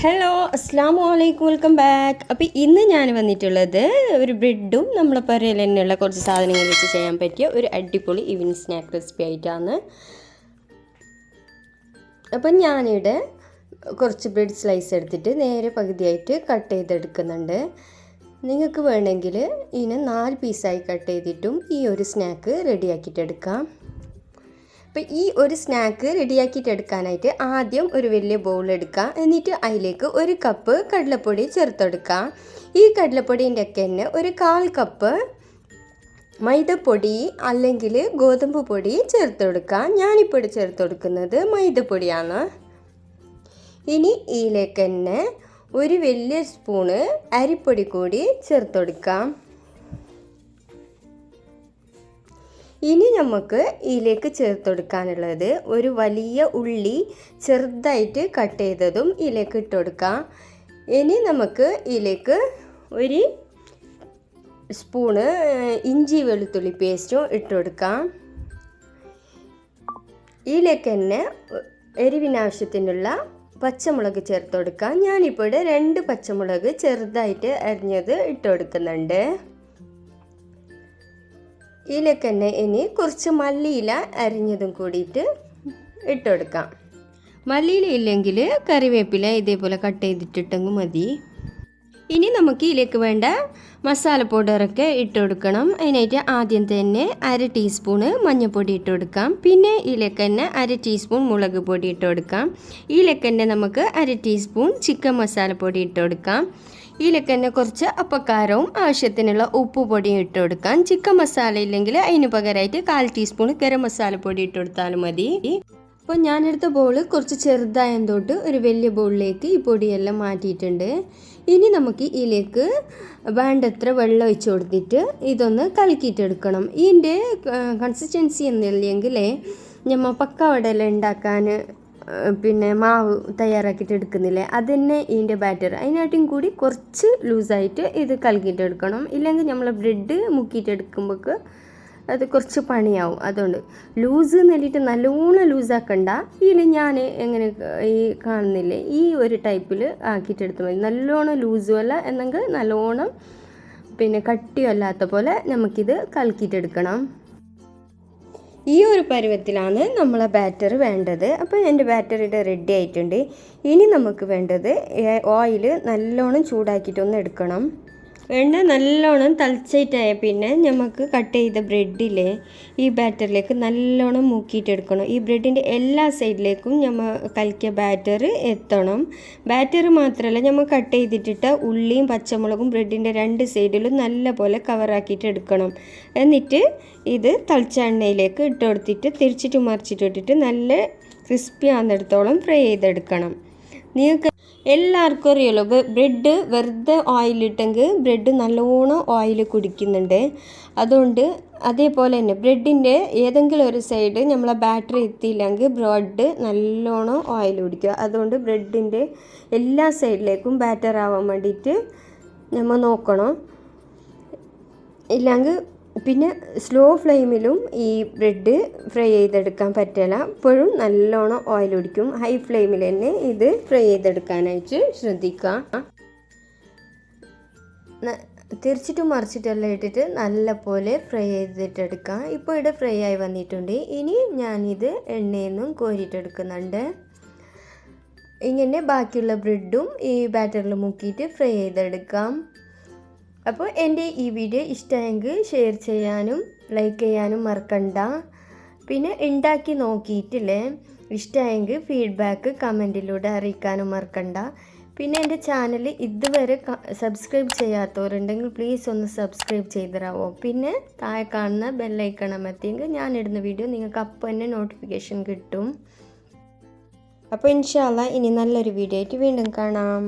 Hello അസ്സലാമു അലൈക്കും welcome back. അപ്പോൾ ഇന്ന് ഞാൻ വന്നിട്ടുള്ളത് ഒരു ബ്രെഡും നമ്മളെ പുരയിൽ തന്നെയുള്ള കുറച്ച് സാധനങ്ങൾ വെച്ച് ചെയ്യാൻ പറ്റിയ ഒരു അടിപൊളി ഈവനിങ് സ്നാക്ക് റെസിപ്പി ആയിട്ടാണ്. അപ്പം ഞാനിവിടെ കുറച്ച് ബ്രെഡ് സ്ലൈസ് എടുത്തിട്ട് നേരെ പകുതിയായിട്ട് കട്ട് ചെയ്തെടുക്കുന്നുണ്ട്. നിങ്ങൾക്ക് വേണമെങ്കിൽ ഇതിനെ 4 പീസായി കട്ട് ചെയ്തിട്ടും ഈ ഒരു സ്നാക്ക് റെഡിയാക്കിയിട്ടെടുക്കാം. അപ്പോൾ ഈ ഒരു സ്നാക്ക് റെഡിയാക്കിയിട്ട് എടുക്കാനായിട്ട് ആദ്യം ഒരു വലിയ ബൗൾ എടുക്കുക. എന്നിട്ട് അതിലേക്ക് 1 കപ്പ് കടലപ്പൊടി ചേർത്തെടുക്കുക. ഈ കടലപ്പൊടീൻ്റെ ഒക്കെ തന്നെ ഒരു 1/4 കപ്പ് മൈദപ്പൊടി അല്ലെങ്കിൽ ഗോതമ്പ് പൊടി ചേർത്തെടുക്കുക. ഞാനിപ്പോൾ ഇവിടെ ചേർത്തെടുക്കുന്നത് മൈദപ്പൊടിയാണ്. ഇനി ഇതിലേക്ക് തന്നെ ഒരു വലിയ സ്പൂണ് അരിപ്പൊടി കൂടി ചേർത്തെടുക്കാം. ഇനി നമുക്ക് ഇതിലേക്ക് ചേർത്തെടുക്കാനുള്ളത് ഒരു വലിയ ഉള്ളി ചെറുതായിട്ട് കട്ട് ചെയ്തതും ഇതിലേക്ക് ഇട്ട് കൊടുക്കാം. ഇനി നമുക്ക് ഇതിലേക്ക് 1 സ്പൂണ് ഇഞ്ചി വെളുത്തുള്ളി പേസ്റ്റും ഇട്ട് കൊടുക്കാം. ഇതിലേക്ക് തന്നെ എരിവിനാവശ്യത്തിനുള്ള പച്ചമുളക് ചേർത്ത് കൊടുക്കാം. ഞാനിപ്പോൾ ഇവിടെ 2 പച്ചമുളക് ചെറുതായിട്ട് അരിഞ്ഞത് ഇട്ട് കൊടുക്കുന്നുണ്ട്. ഇതിലേക്ക് തന്നെ ഇനി കുറച്ച് മല്ലിയില അരിഞ്ഞതും കൂടിയിട്ട് ഇട്ട് കൊടുക്കാം. മല്ലിയില ഇല്ലെങ്കിൽ കറിവേപ്പില ഇതേപോലെ കട്ട് ചെയ്തിട്ടിട്ടെങ്കിൽ മതി. ഇനി നമുക്ക് ഇതിലേക്ക് വേണ്ട മസാല പൗഡറൊക്കെ ഇട്ട് കൊടുക്കണം. അതിനായിട്ട് ആദ്യം തന്നെ 1/2 ടീസ്പൂണ് മഞ്ഞൾപ്പൊടി ഇട്ട് കൊടുക്കാം. പിന്നെ ഇതിലേക്ക് തന്നെ 1/2 ടീസ്പൂൺ മുളക് പൊടി ഇട്ട് കൊടുക്കാം. ഇതിലേക്ക് തന്നെ നമുക്ക് 1/2 ടീസ്പൂൺ ചിക്കൻ മസാലപ്പൊടി ഇട്ട് കൊടുക്കാം. ഇതിലേക്ക് തന്നെ കുറച്ച് അപ്പക്കാരവും ആവശ്യത്തിനുള്ള ഉപ്പ് പൊടിയും ഇട്ട് കൊടുക്കാം. ചിക്കൻ മസാല ഇല്ലെങ്കിൽ അതിന് പകരമായിട്ട് 1/4 ടീസ്പൂൺ ഗരം മസാലപ്പൊടി ഇട്ട് കൊടുത്താലും മതി. അപ്പോൾ ഞാനെടുത്ത ബൗൾ കുറച്ച് ചെറുതായതുകൊണ്ട് ഒരു വലിയ ബൗളിലേക്ക് ഈ പൊടിയെല്ലാം മാറ്റിയിട്ടുണ്ട്. ഇനി നമുക്ക് ഇതിലേക്ക് വേണ്ടത്ര വെള്ളം ഒഴിച്ച് കൊടുത്തിട്ട് ഇതൊന്ന് കലക്കിയിട്ടെടുക്കണം. ഇതിൻ്റെ കൺസിസ്റ്റൻസി എന്നില്ലെങ്കിൽ നമ്മൾ പക്കവടയെല്ലാം ഉണ്ടാക്കാൻ പിന്നെ മാവ് തയ്യാറാക്കിയിട്ട് എടുക്കുന്നില്ലേ, അതുതന്നെ ഇതിൻ്റെ ബാറ്റർ. അതിനായിട്ടും കൂടി കുറച്ച് ലൂസായിട്ട് ഇത് കലക്കിയിട്ട് എടുക്കണം. ഇല്ലെങ്കിൽ നമ്മൾ ബ്രെഡ് മുക്കിയിട്ടെടുക്കുമ്പോൾ അത് കുറച്ച് പണിയാവും. അതുകൊണ്ട് ലൂസ് എന്നിട്ട് നല്ലോണം ലൂസാക്കണ്ട. ഇതിൽ ഞാൻ എങ്ങനെ ഈ കാണുന്നില്ലേ ഈ ഒരു ടൈപ്പിൽ ആക്കിയിട്ടെടുത്താൽ മതി. നല്ലോണം ലൂസും അല്ല എന്നെങ്കിൽ നല്ലോണം പിന്നെ കട്ടിയും അല്ലാത്ത പോലെ നമുക്കിത് കലക്കിയിട്ടെടുക്കണം. ഈ ഒരു പരുവത്തിലാണ് നമ്മളെ ബാറ്റർ വേണ്ടത്. അപ്പോൾ എൻ്റെ ബാറ്റർ ഇവിടെ റെഡി ആയിട്ടുണ്ട്. ഇനി നമുക്ക് വേണ്ടത് ഓയിൽ നല്ലോണം ചൂടാക്കിയിട്ടൊന്ന് എടുക്കണം. എണ്ണ നല്ലോണം തളിച്ചിട്ടായ പിന്നെ നമുക്ക് കട്ട് ചെയ്ത ബ്രെഡിലെ ഈ ബാറ്ററിലേക്ക് നല്ലോണം മുക്കിയിട്ടെടുക്കണം. ഈ ബ്രെഡിൻ്റെ എല്ലാ സൈഡിലേക്കും നമ്മൾ കലക്കിയ ബാറ്റർ എത്തണം. ബാറ്റർ മാത്രമല്ല നമ്മൾ കട്ട് ചെയ്തിട്ടിട്ട ഉള്ളിയും പച്ചമുളകും ബ്രെഡിൻ്റെ 2 സൈഡിലും നല്ല പോലെ കവറാക്കിയിട്ട് എടുക്കണം. എന്നിട്ട് ഇത് തളിച്ച എണ്ണയിലേക്ക് ഇട്ട് കൊടുത്തിട്ട് തിരിച്ചിട്ട് മറിച്ചിട്ടിട്ട് നല്ല ക്രിസ്പി ആകുന്നിടത്തോളം ഫ്രൈ ചെയ്തെടുക്കണം. നിങ്ങൾക്ക് എല്ലാവർക്കും അറിയാലോ ബ്രെഡ് വെറുതെ ഓയിലിട്ടെങ്കിൽ ബ്രെഡ് നല്ലോണം ഓയിൽ കുടിക്കുന്നുണ്ട്. അതുകൊണ്ട് അതേപോലെ തന്നെ ബ്രെഡിൻ്റെ ഏതെങ്കിലും ഒരു സൈഡ് നമ്മളെ ബാറ്ററി എത്തിയില്ലെങ്കിൽ ബ്രെഡ് നല്ലോണം ഓയിൽ കുടിക്കുക. അതുകൊണ്ട് ബ്രെഡിൻ്റെ എല്ലാ സൈഡിലേക്കും ബാറ്റർ ആവാൻ വേണ്ടിയിട്ട് നമ്മൾ നോക്കണം. ഇല്ലെങ്കിൽ പിന്നെ സ്ലോ ഫ്ലെയിമിലും ഈ ബ്രെഡ് ഫ്രൈ ചെയ്തെടുക്കാൻ പറ്റില്ല. അപ്പോഴും നല്ലോണം ഓയിൽ ഒടിക്കും. ഹൈ ഫ്ലെയിമിൽ തന്നെ ഇത് ഫ്രൈ ചെയ്തെടുക്കാനായിട്ട് ശ്രദ്ധിക്കുക. തിരിച്ചിട്ടും മറിച്ചിട്ടെല്ലാം ഇട്ടിട്ട് നല്ല പോലെ ഫ്രൈ ചെയ്തിട്ടെടുക്കാം. ഇപ്പോൾ ഇവിടെ ഫ്രൈ ആയി വന്നിട്ടുണ്ട്. ഇനി ഞാനിത് എണ്ണയിൽ നിന്നും കോരിയിട്ടെടുക്കുന്നുണ്ട്. ഇങ്ങനെ ബാക്കിയുള്ള ബ്രെഡും ഈ ബാറ്ററിൽ മുക്കിയിട്ട് ഫ്രൈ ചെയ്തെടുക്കാം. അപ്പോൾ എൻ്റെ ഈ വീഡിയോ ഇഷ്ടമെങ്കിൽ ഷെയർ ചെയ്യാനും ലൈക്ക് ചെയ്യാനും മറക്കണ്ട. പിന്നെ ഉണ്ടാക്കി നോക്കിയിട്ടില്ലേ ഇഷ്ടമെങ്കിൽ ഫീഡ്ബാക്ക് കമൻറ്റിലൂടെ അറിയിക്കാനും മറക്കണ്ട. പിന്നെ എൻ്റെ ചാനൽ ഇതുവരെ സബ്സ്ക്രൈബ് ചെയ്യാത്തവരുണ്ടെങ്കിൽ പ്ലീസ് ഒന്ന് സബ്സ്ക്രൈബ് ചെയ്തിടാവോ. പിന്നെ താഴെ കാണുന്ന ബെല്ലൈക്കൺ അമർത്തിയെങ്കിൽ ഞാനിടുന്ന വീഡിയോ നിങ്ങൾക്ക് അപ്പോൾ തന്നെ നോട്ടിഫിക്കേഷൻ കിട്ടും. അപ്പോൾ ഇൻഷാ അല്ലാഹ് ഇനി നല്ലൊരു വീഡിയോ ആയിട്ട് വീണ്ടും കാണാം.